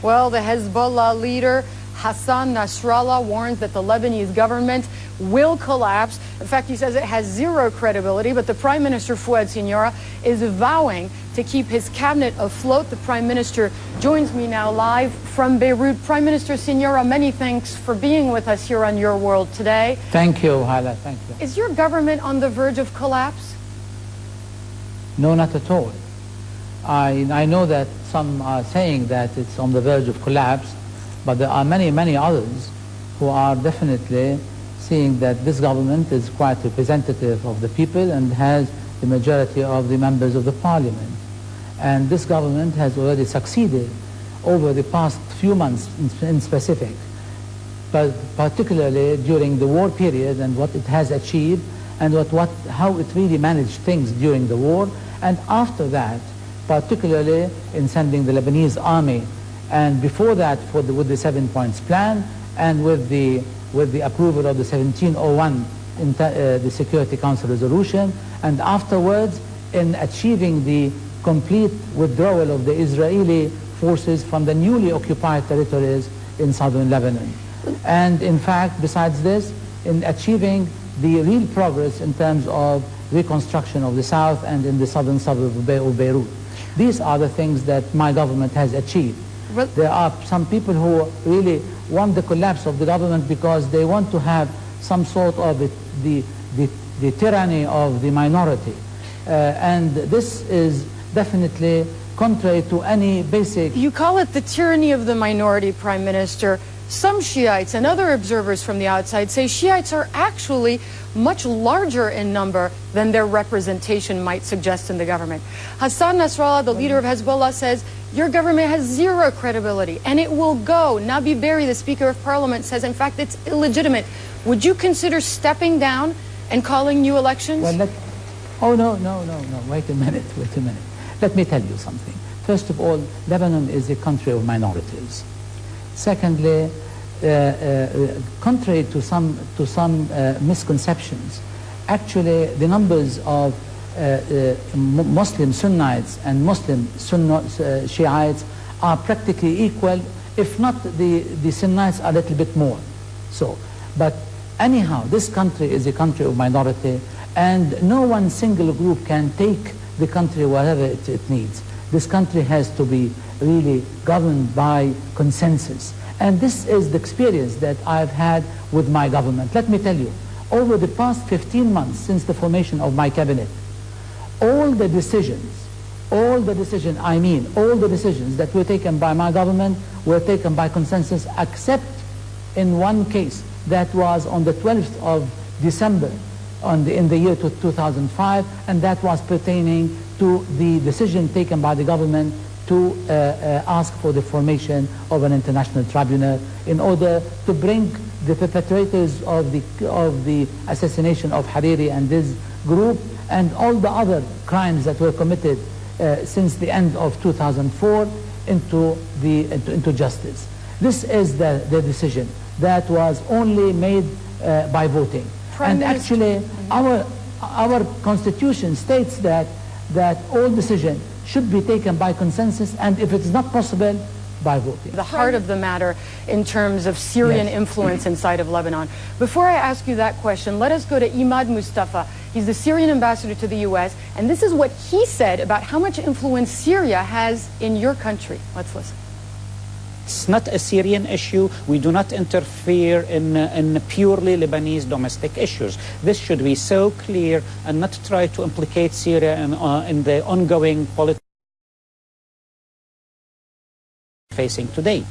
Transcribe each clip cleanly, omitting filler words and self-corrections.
Well, the Hezbollah leader Hassan Nasrallah warns that the Lebanese government will collapse. In fact, he says it has zero credibility, but the Prime Minister Fouad Siniora is vowing to keep his cabinet afloat. The Prime Minister joins me now live from Beirut. Prime Minister Siniora, many thanks for being with us here on Your World today. Thank you, Hala. Thank you. Is your government on the verge of collapse? No, not at all. I know that some are saying that it's on the verge of collapse, but there are many, many others who are definitely seeing that this government is quite representative of the people and has the majority of the members of the parliament. And this government has already succeeded over the past few months in specific, but particularly during the war period and what it has achieved and how it really managed things during the war, and after that, particularly in sending the Lebanese army, and before that with the 7 points plan and with the approval of the 1701 the Security Council resolution, and afterwards in achieving the complete withdrawal of the Israeli forces from the newly occupied territories in southern Lebanon. And in fact, besides this, in achieving the real progress in terms of reconstruction of the south and in the southern suburb of Beirut. These are the things that my government has achieved. There are some people who really want the collapse of the government because they want to have some sort of the tyranny of the minority. And this is definitely contrary to any basic... You call it the tyranny of the minority, Prime Minister. Some Shiites and other observers from the outside say Shiites are actually much larger in number than their representation might suggest in the government. Hassan Nasrallah, the leader of Hezbollah, says your government has zero credibility and it will go. Nabi Berri, the Speaker of Parliament, says in fact it's illegitimate. Would you consider stepping down and calling new elections? Well, no, wait a minute. Let me tell you something. First of all, Lebanon is a country of minorities. Secondly, contrary to some misconceptions, actually the numbers of Muslim Sunnites and Muslim Shiites are practically equal, if not the Sunnites are a little bit more. So, but anyhow, this country is a country of minority, and no one single group can take the country wherever it needs. This country has to be really governed by consensus. And this is the experience that I've had with my government. Let me tell you, over the past 15 months since the formation of my cabinet, all the decisions that were taken by my government were taken by consensus, except in one case that was on the 12th of December in the year 2005, and that was pertaining to the decision taken by the government to ask for the formation of an international tribunal in order to bring the perpetrators of the assassination of Hariri and his group and all the other crimes that were committed since the end of 2004 into justice. This is the decision that was only made by voting. And actually, our constitution states that all decisions should be taken by consensus, and if it's not possible, by voting. The heart of the matter in terms of Syrian influence inside of Lebanon. Before I ask you that question, let us go to Imad Mustafa. He's the Syrian ambassador to the U.S., and this is what he said about how much influence Syria has in your country. Let's listen. It's not a Syrian issue. We do not interfere in purely Lebanese domestic issues. This should be so clear and not try to implicate Syria in the ongoing politics facing today.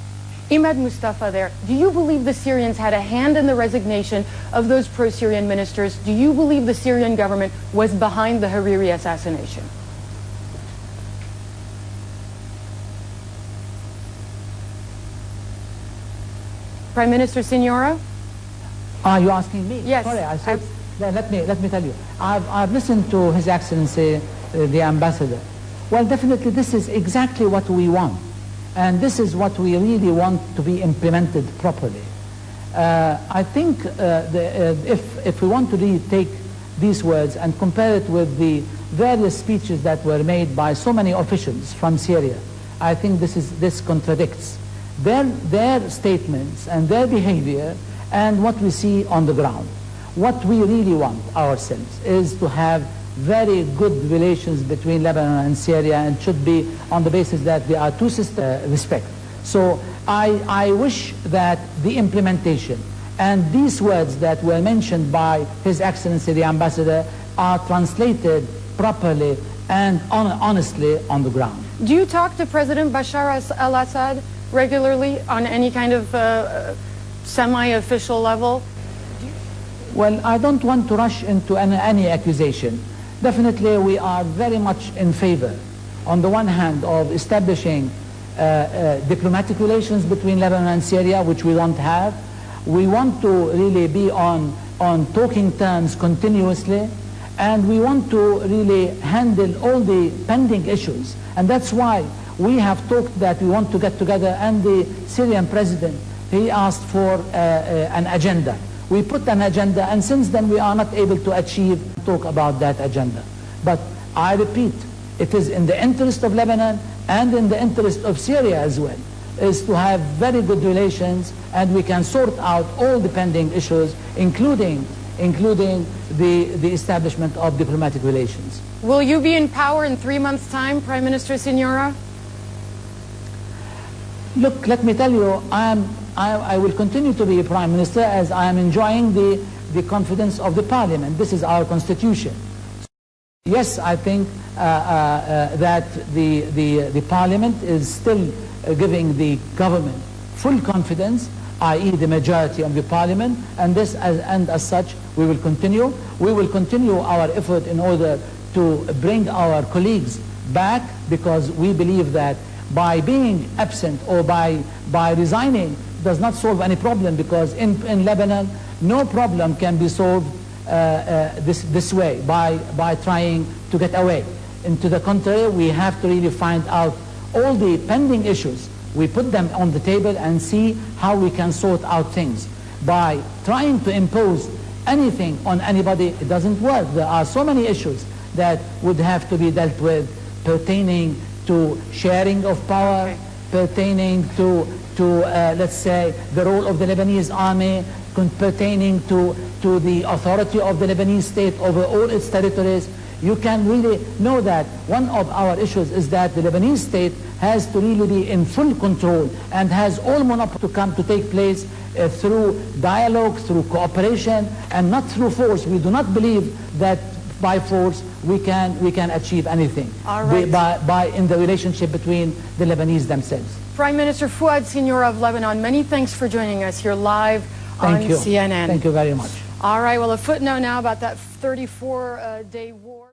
Imad Mustafa there, do you believe the Syrians had a hand in the resignation of those pro-Syrian ministers? Do you believe the Syrian government was behind the Hariri assassination? Prime Minister Siniora? Are you asking me? Yes. Sorry, I said, let me tell you. I've listened to His Excellency, the Ambassador. Well, definitely this is exactly what we want. And this is what we really want to be implemented properly. I think if we want to really take these words and compare it with the various speeches that were made by so many officials from Syria, I think this contradicts. their statements and their behavior and what we see on the ground. What we really want ourselves is to have very good relations between Lebanon and Syria, and should be on the basis that they are two systems respect. So I wish that the implementation and these words that were mentioned by His Excellency the Ambassador are translated properly and honestly on the ground. Do you talk to President Bashar al-Assad regularly on any kind of semi-official level? Well, I don't want to rush into any accusation. Definitely we are very much in favor, on the one hand, of establishing diplomatic relations between Lebanon and Syria, which we don't have. We want to really be on talking terms continuously, and we want to really handle all the pending issues. And that's why we have talked that we want to get together, and the Syrian president, he asked for an agenda. We put an agenda, and since then we are not able to talk about that agenda. But I repeat, it is in the interest of Lebanon and in the interest of Syria as well, is to have very good relations, and we can sort out all the pending issues, including the establishment of diplomatic relations. Will you be in power in 3 months' time, Prime Minister Signoria? Look, let me tell you, I will continue to be a Prime Minister as I am enjoying the confidence of the Parliament. This is our Constitution. Yes, I think that the Parliament is still giving the government full confidence, i.e. the majority of the Parliament, and as such we will continue. We will continue our effort in order to bring our colleagues back, because we believe that by being absent or by resigning does not solve any problem, because in Lebanon no problem can be solved this way, by trying to get away. And to the contrary, we have to really find out all the pending issues. We put them on the table and see how we can sort out things. By trying to impose anything on anybody, it doesn't work. There are so many issues that would have to be dealt with, pertaining to sharing of power, pertaining to let's say, the role of the Lebanese army, pertaining to the authority of the Lebanese state over all its territories. You can really know that one of our issues is that the Lebanese state has to really be in full control and has all monopoly to take place through dialogue, through cooperation, and not through force. We do not believe that by force we can achieve anything. All right. In the relationship between the Lebanese themselves. Prime Minister Fouad Signoria of Lebanon, many thanks for joining us here live on CNN. Thank you very much. All right, well, a footnote now about that 34-day war.